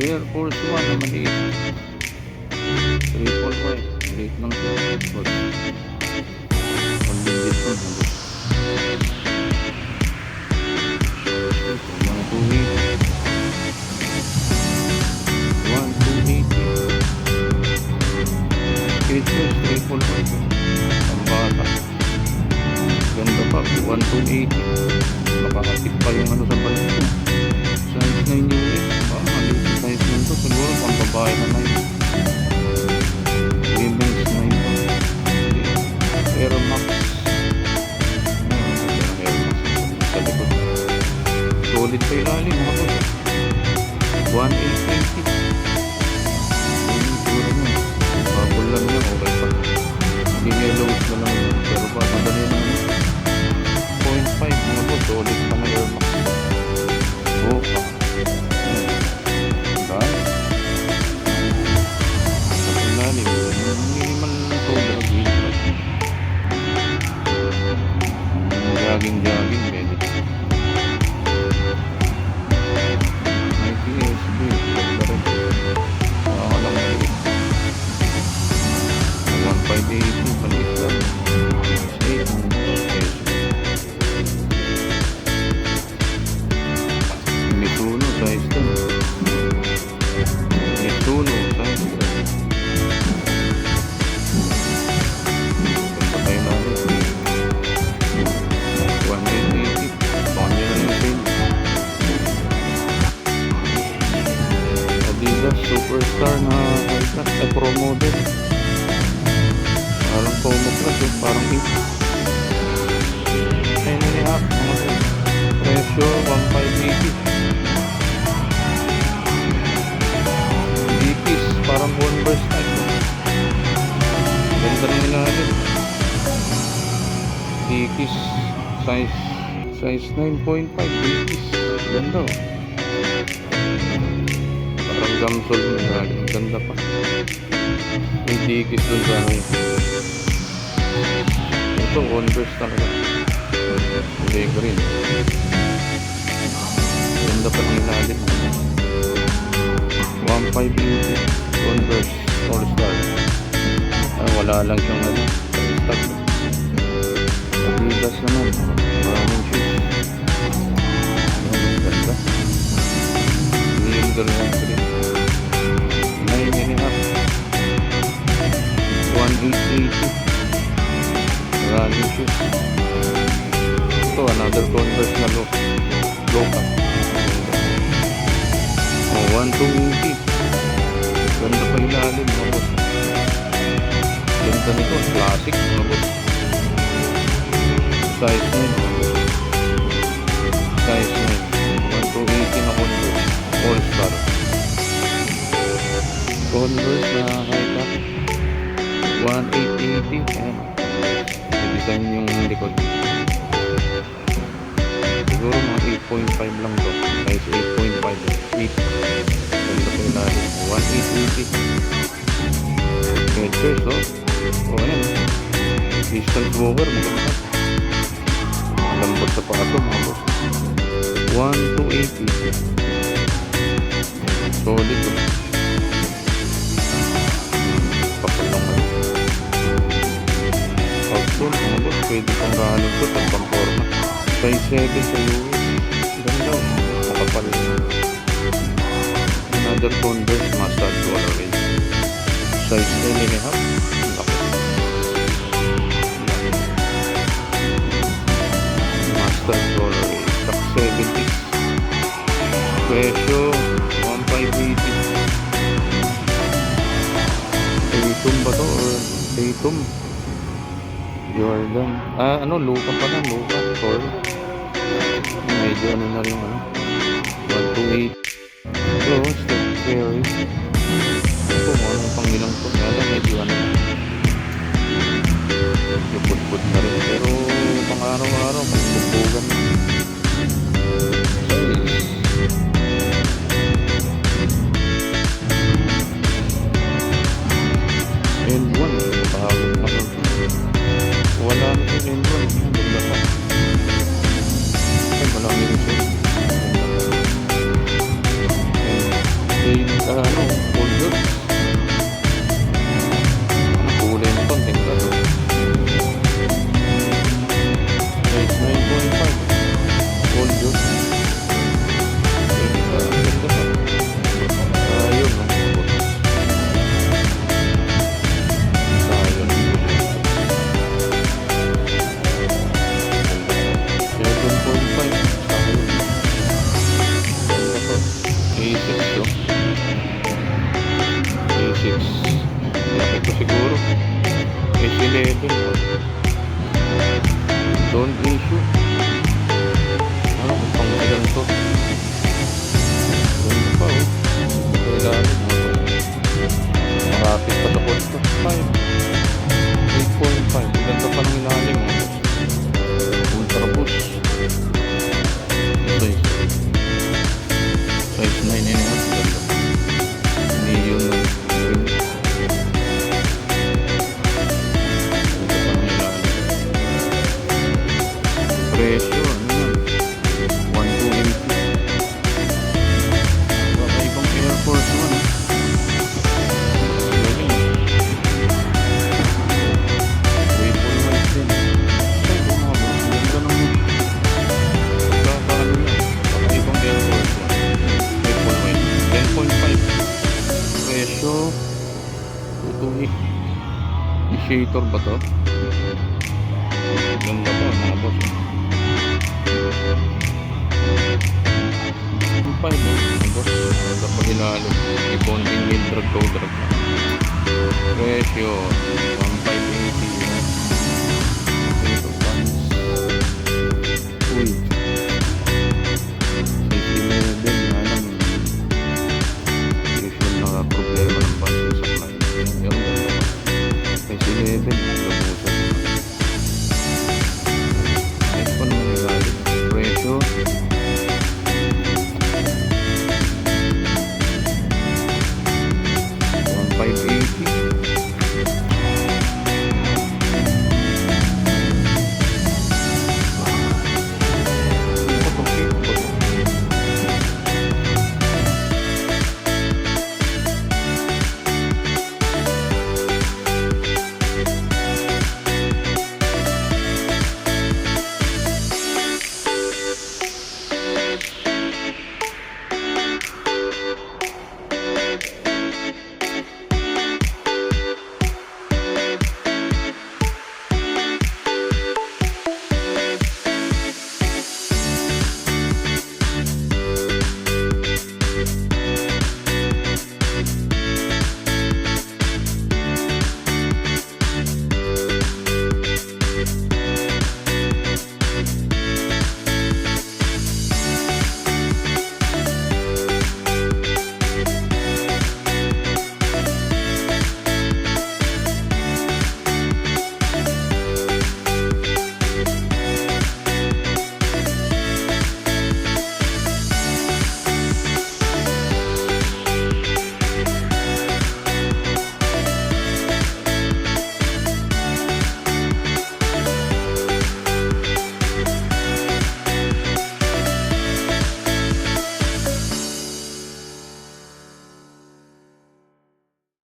Air Force 1 na maliit. 345. Maliit lang siya. Boss. Pag-digit ko. Mga 280. 1, 280. Sketchers 345. Ang bata. Ganda pa. 1, 280. Makakasip pa yung ano sa balik ko. Size 9 US. Maliit sa size nito. Siguro pang babae na 9. Women's 9 pa. Air Max. Air Max. Sa likod. Solid pa ilalim mga boss. 1,880. Yung siguro mo. Bubble lang yan. Okay pa. Hindi yellows na lang yun. Pero pa madali na 0.5 mga boss. Solid pa na Air Max. Oh, jogging pwede. IPSB ganda rin. Lang maliit. 1,580 maliit lang. 8 Mitsuno size to. Mitsuno size to. Ganda tayo natin. 1,880. Baka nyo na yung sale. Adidas Superstar na high-cut na pro model. Parang Como Plus eh. Parang 8. 9.5 mga po. Presyo 1,580. Dikis parang Converse type. Ganda rin ilalim. Dikis size 9.5 Dikis. Ganda oh. Parang gamsol mo ilalim. Ganda pa. May Dikis dun sa ano. Ito Converse talaga. Hindi green. Ganda pa ng ilalim. 1,580 Converse All Star. Wala lang siyang ano. Stock. Adidas naman. Maraming shoes. Ganda. Cylinder yan. 9.5. 1,880. Maraming shoes. Ito another Converse na local. 1,280. Ganda pa ilalim mga boss. Ganda nito. Classic mga boss. Size 9. Size 9. 1,280 na Converse. All Star. Converse na high-top. 1,880. Ayan. I-design yung likod. Siguro mga 8.5 lang to. Size 8.5. 8. Ganda pa ilalim. 1,880. Skechers oh. O ayan. Distance walker. Maganda. Lambot sa pato mga boss. 1,280. Solid oh. Kapal lang ano. Outdoor mga boss. Pwede pang running to. Pang forma. Size 7 sa US. Ganda oh. Makapal. Another Converse Mustard Colorway. Size 10.5. Mustard Colorway. Stock 70. Presyo 1,580. Tatum ba to or Tatum? Jordan. Ano? Luka pala. Luka. Sorry. Medyo ano na rin ano. 1,280. So, Steph Curry. Ito kung anong pangilang ko. Kaya medyo ano. Medyo put-put na rin. Pero pang araw-araw, pagpupugan. N1. Napahagod na lang. Wala na yung N1. Ganda pa. Ay, malang yung show. Ano, full good. Ang kulay na to, tingnan to. Size 9.5. Full good. Ganda pa. Ayun, no? Ayun. 7.5. Ayun. Ganda pa. A6 to. A6. Ito siguro. S11. Don't issue. Ano kung pangalan to? Ganda pa oh. Kailangan mo. Marapit pa sa kosto. 8.5. Ganda pa ng ilalim mo. Ultra boost. Size 9 and a half. Ganda. Neon na. Presyo, ano yan? 1,280. Baka ibang Air Force One. Galing. Triple white din. Ay, ito mga boss. Ganda naman. Pagkakaano yan. Baka ibang Air Force One. Triple white. 10.5. Presyo. 228. Initiator ba to? Ganda pa mga boss. 5 boss, kapag ilalim, may konting drag to drag. Presyo